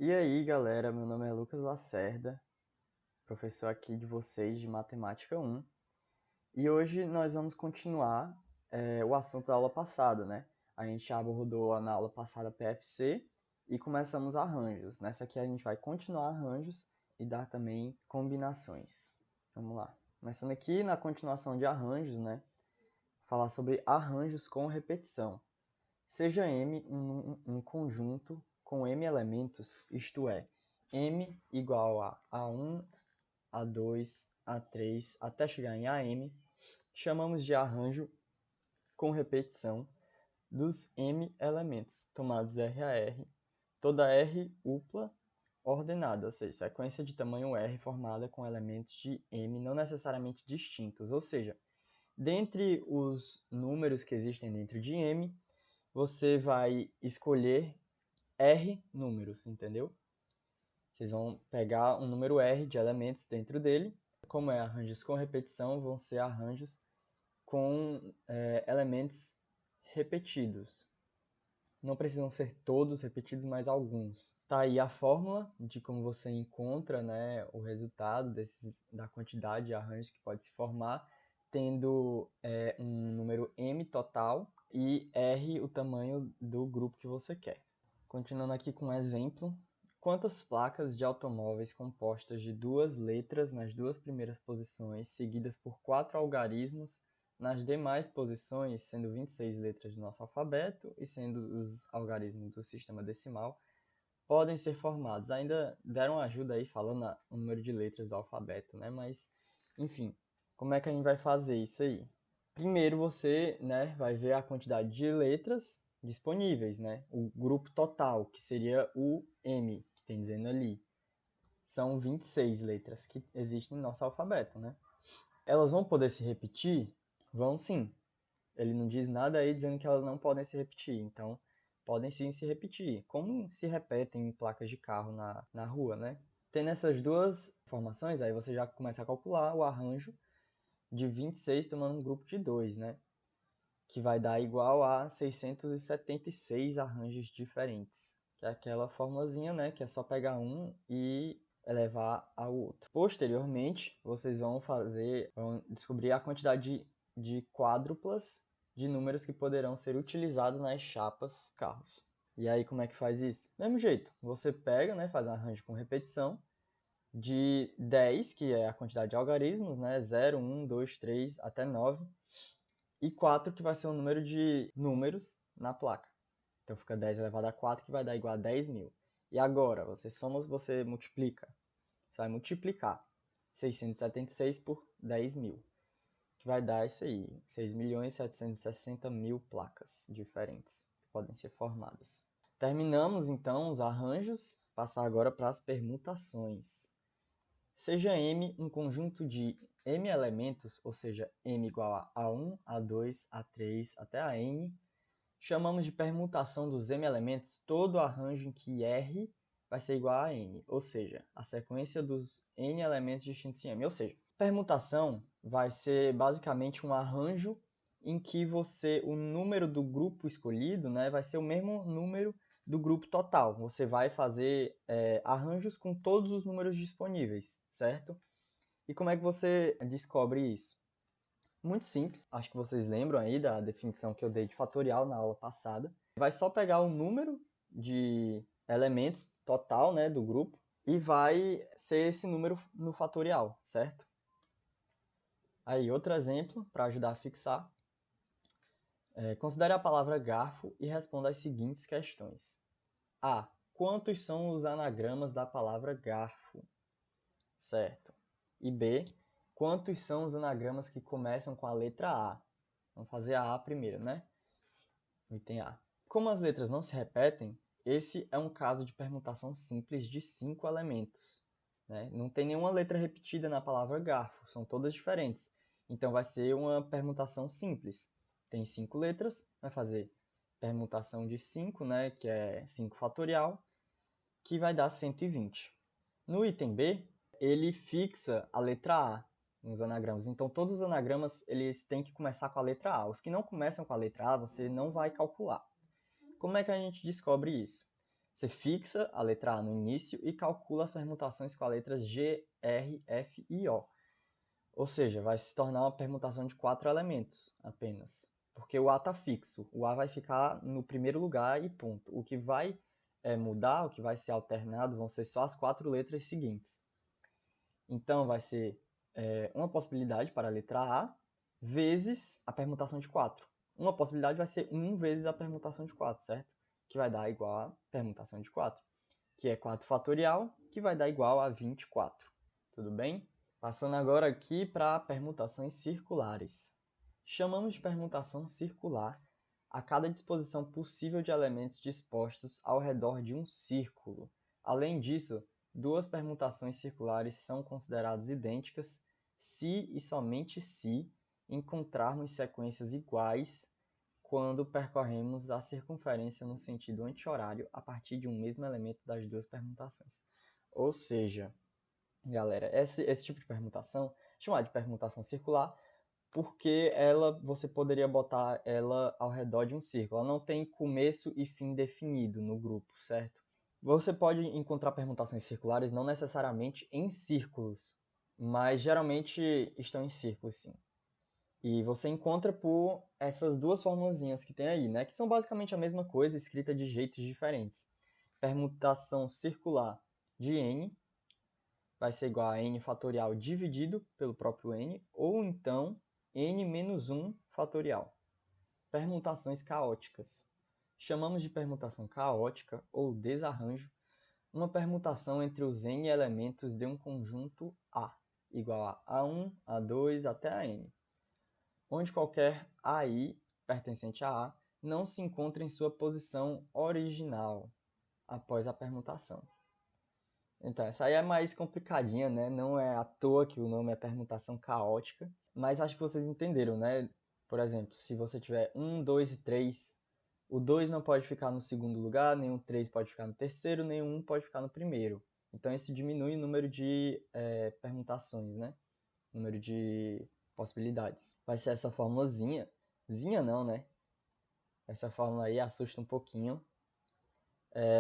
E aí, galera, meu nome é Lucas Lacerda, professor aqui de vocês de Matemática 1. E hoje nós vamos continuar o assunto da aula passada, né? A gente abordou na aula passada PFC e começamos arranjos. Nessa aqui a gente vai continuar arranjos e dar também combinações. Vamos lá. Começando aqui na continuação de arranjos, né? Falar sobre arranjos com repetição. Seja M um conjunto com M elementos, isto é, M igual a A1, A2, A3, até chegar em AM, chamamos de arranjo com repetição dos M elementos, tomados R a R, toda R upla ordenada, ou seja, sequência de tamanho R formada com elementos de M não necessariamente distintos, ou seja, dentre os números que existem dentro de M, você vai escolher R números, entendeu? Vocês vão pegar um número R de elementos dentro dele. Como é arranjos com repetição, vão ser arranjos com elementos repetidos. Não precisam ser todos repetidos, mas alguns. Tá aí a fórmula de como você encontra, né, o resultado da quantidade de arranjos que pode se formar, tendo um número M total e R o tamanho do grupo que você quer. Continuando aqui com um exemplo. Quantas placas de automóveis compostas de duas letras nas duas primeiras posições, seguidas por 4 algarismos nas demais posições, sendo 26 letras do nosso alfabeto e sendo os algarismos do sistema decimal, podem ser formados? Ainda deram ajuda aí falando o número de letras do alfabeto, né? Mas, enfim, como é que a gente vai fazer isso aí? Primeiro você, né, vai ver a quantidade de letras disponíveis, né? O grupo total, que seria o M, que tem dizendo ali. São 26 letras que existem no nosso alfabeto, né? Elas vão poder se repetir? Vão sim. Ele não diz nada aí dizendo que elas não podem se repetir. Então, podem sim se repetir. Como se repetem em placas de carro na rua, né? Tendo essas duas informações, aí você já começa a calcular o arranjo de 26 tomando um grupo de 2, né? Que vai dar igual a 676 arranjos diferentes. Que é aquela formulazinha, né? Que é só pegar um e elevar ao outro. Posteriormente, vocês vão descobrir a quantidade de quádruplas de números que poderão ser utilizados nas chapas carros. E aí, como é que faz isso? Mesmo jeito, você pega, né, faz um arranjo com repetição de 10, que é a quantidade de algarismos, né, 0, 1, 2, 3, até 9, e 4, que vai ser o número de números na placa. Então fica 10 elevado a 4, que vai dar igual a 10.000. E agora, você multiplica. Você vai multiplicar 676 por 10.000, que vai dar isso aí, 6.760.000 placas diferentes que podem ser formadas. Terminamos então os arranjos, passar agora para as permutações. Seja M um conjunto de M elementos, ou seja, M igual a A1, A2, A3 até a N, chamamos de permutação dos M elementos todo arranjo em que R vai ser igual a N, ou seja, a sequência dos N elementos distintos em M. Ou seja, permutação vai ser basicamente um arranjo em que o número do grupo escolhido, né, vai ser o mesmo número do grupo total. Você vai fazer arranjos com todos os números disponíveis, certo? E como é que você descobre isso? Muito simples, acho que vocês lembram aí da definição que eu dei de fatorial na aula passada. Vai só pegar o número de elementos total, né, do grupo e vai ser esse número no fatorial, certo? Aí, outro exemplo para ajudar a fixar. Considere a palavra garfo e responda as seguintes questões. A. Quantos são os anagramas da palavra garfo? Certo. E B. Quantos são os anagramas que começam com a letra A? Vamos fazer a primeiro, né? Item A. Como as letras não se repetem, esse é um caso de permutação simples de 5 elementos. Né? Não tem nenhuma letra repetida na palavra garfo, são todas diferentes. Então vai ser uma permutação simples. Tem 5 letras, vai fazer permutação de 5, né, que é 5 fatorial, que vai dar 120. No item B, ele fixa a letra A nos anagramas. Então, todos os anagramas eles têm que começar com a letra A. Os que não começam com a letra A, você não vai calcular. Como é que a gente descobre isso? Você fixa a letra A no início e calcula as permutações com as letras G, R, F e O. Ou seja, vai se tornar uma permutação de 4 elementos apenas. Porque o A está fixo. O A vai ficar no primeiro lugar e ponto. O que vai mudar, o que vai ser alternado, vão ser só as 4 letras seguintes. Então, vai ser uma possibilidade para a letra A vezes a permutação de 4. Uma possibilidade vai ser 1 vezes a permutação de 4, certo? Que vai dar igual a permutação de 4, que é 4 fatorial, que vai dar igual a 24. Tudo bem? Passando agora aqui para permutações circulares. Chamamos de permutação circular a cada disposição possível de elementos dispostos ao redor de um círculo. Além disso, duas permutações circulares são consideradas idênticas se e somente se encontrarmos sequências iguais quando percorremos a circunferência no sentido anti-horário a partir de um mesmo elemento das duas permutações. Ou seja, galera, esse tipo de permutação é chamada de permutação circular porque você poderia botar ela ao redor de um círculo. Ela não tem começo e fim definido no grupo, certo? Você pode encontrar permutações circulares não necessariamente em círculos, mas geralmente estão em círculos, sim. E você encontra por essas duas formulazinhas que tem aí, né? Que são basicamente a mesma coisa, escrita de jeitos diferentes. Permutação circular de n vai ser igual a n fatorial dividido pelo próprio n, ou então n menos 1 fatorial. Permutações caóticas. Chamamos de permutação caótica ou desarranjo uma permutação entre os n elementos de um conjunto A, igual a A1, A2 até a n, onde qualquer AI pertencente a A não se encontra em sua posição original após a permutação. Então, essa aí é mais complicadinha, né? Não é à toa que o nome é permutação caótica, mas acho que vocês entenderam, né? Por exemplo, se você tiver 1, 2 e 3, o 2 não pode ficar no segundo lugar, nem o 3 pode ficar no terceiro, nem o 1 pode ficar no primeiro. Então, isso diminui o número de permutações, né? O número de possibilidades. Vai ser essa formulazinha. Zinha não, né? Essa fórmula aí assusta um pouquinho.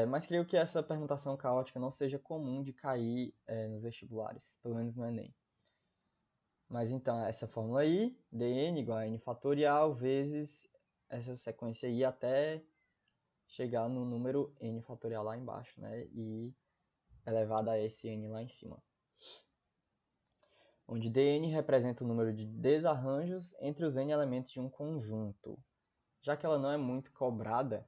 Mas creio que essa permutação caótica não seja comum de cair nos vestibulares, pelo menos no Enem. Mas então, essa fórmula aí, dn igual a n fatorial vezes essa sequência aí até chegar no número n fatorial lá embaixo, né? E elevado a esse n lá em cima. Onde dn representa o número de desarranjos entre os n elementos de um conjunto. Já que ela não é muito cobrada,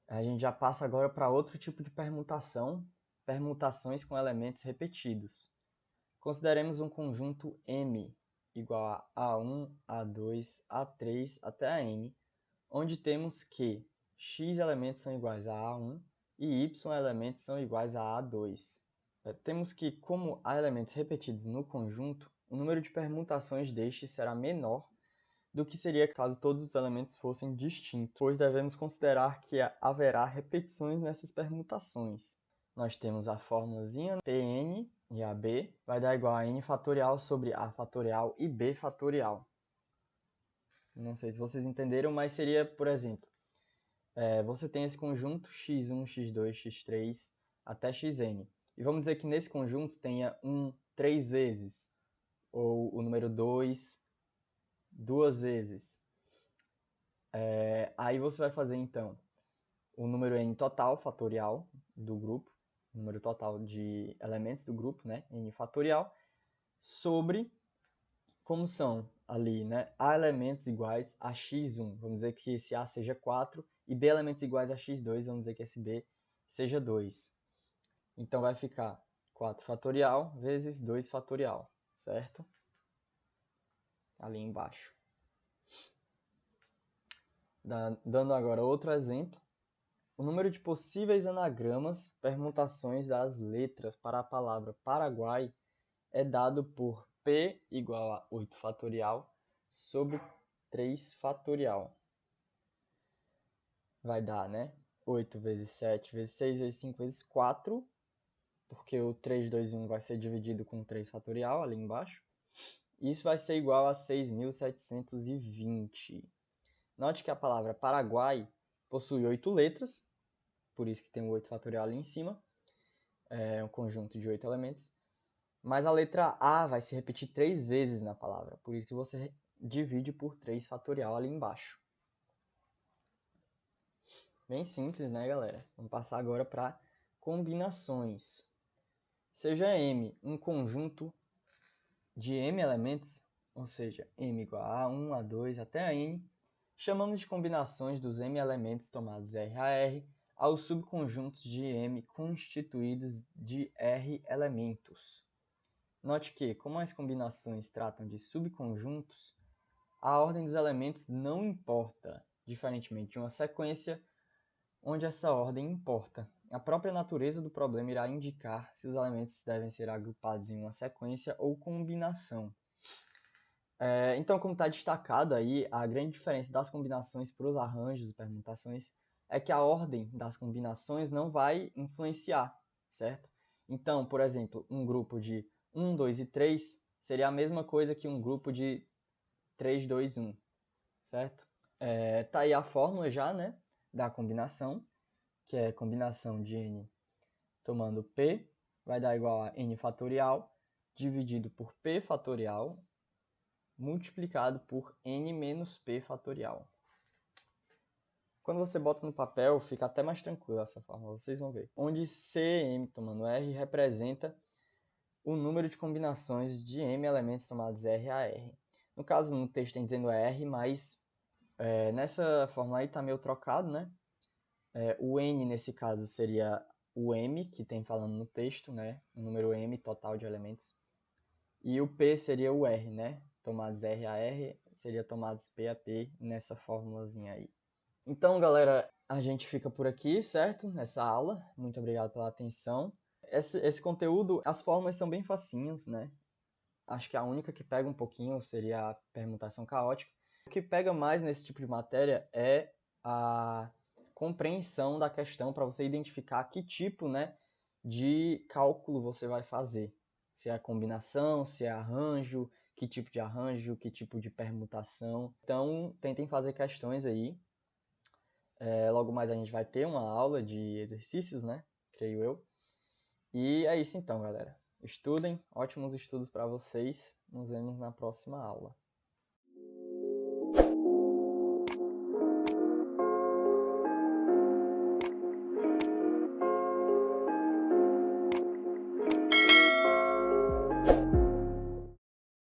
a gente já passa agora para outro tipo de permutação, permutações com elementos repetidos. Consideremos um conjunto M igual a A1, A2, A3 até a N, onde temos que x elementos são iguais a A1 e y elementos são iguais a A2. Temos que, como há elementos repetidos no conjunto, o número de permutações destes será menor do que seria caso todos os elementos fossem distintos, pois devemos considerar que haverá repetições nessas permutações. Nós temos a formulazinha Pn e AB vai dar igual a n fatorial sobre a fatorial e b fatorial. Não sei se vocês entenderam, mas seria, por exemplo, você tem esse conjunto x1, x2, x3 até xn. E vamos dizer que nesse conjunto tenha 1 3 vezes, ou o número 2 duas vezes. Aí você vai fazer, então, o número n total, fatorial, do grupo, o número total de elementos do grupo, né, n fatorial, sobre, como são ali, né, A elementos iguais a x1, vamos dizer que esse A seja 4, e B elementos iguais a x2, vamos dizer que esse B seja 2. Então vai ficar 4 fatorial vezes 2 fatorial, certo? Ali embaixo. Dando agora outro exemplo, o número de possíveis anagramas, permutações das letras para a palavra Paraguai é dado por P igual a 8 fatorial sobre 3 fatorial. Vai dar, né? 8 vezes 7 vezes 6 vezes 5 vezes 4, porque o 3, 2 e 1 vai ser dividido com 3 fatorial ali embaixo. Isso vai ser igual a 6.720. Note que a palavra Paraguai possui 8 letras, por isso que tem o 8 fatorial ali em cima. É um conjunto de 8 elementos. Mas a letra A vai se repetir 3 vezes na palavra, por isso que você divide por 3 fatorial ali embaixo. Bem simples, né, galera? Vamos passar agora para combinações. Seja M um conjunto de M elementos, ou seja, M igual a A1, A2 até a N, chamamos de combinações dos M elementos tomados R a R aos subconjuntos de M constituídos de R elementos. Note que, como as combinações tratam de subconjuntos, a ordem dos elementos não importa, diferentemente de uma sequência, onde essa ordem importa. A própria natureza do problema irá indicar se os elementos devem ser agrupados em uma sequência ou combinação. Então, como está destacado aí, a grande diferença das combinações para os arranjos e permutações é que a ordem das combinações não vai influenciar, certo? Então, por exemplo, um grupo de 1, 2 e 3 seria a mesma coisa que um grupo de 3, 2, 1, certo? Tá aí a fórmula já, né, da combinação, que é combinação de n tomando p, vai dar igual a n fatorial, dividido por p fatorial, multiplicado por n menos p fatorial. Quando você bota no papel, fica até mais tranquilo essa fórmula, vocês vão ver. Onde Cm tomando R representa o número de combinações de m elementos tomados R a R. No caso, no texto tem dizendo R, mas nessa fórmula aí está meio trocado, né? O n, nesse caso, seria o m, que tem falando no texto, né? O número m total de elementos. E o p seria o r, né? Tomados R a R seria tomados P a P nessa formulazinha aí. Então, galera, a gente fica por aqui, certo? Nessa aula. Muito obrigado pela atenção. Esse conteúdo, as fórmulas são bem facinhos, né? Acho que a única que pega um pouquinho seria a permutação caótica. O que pega mais nesse tipo de matéria é a compreensão da questão para você identificar que tipo, né, de cálculo você vai fazer. Se é combinação, se é arranjo, que tipo de arranjo, que tipo de permutação. Então, tentem fazer questões aí. Logo mais a gente vai ter uma aula de exercícios, né? Creio eu. E é isso então, galera. Estudem, ótimos estudos para vocês. Nos vemos na próxima aula.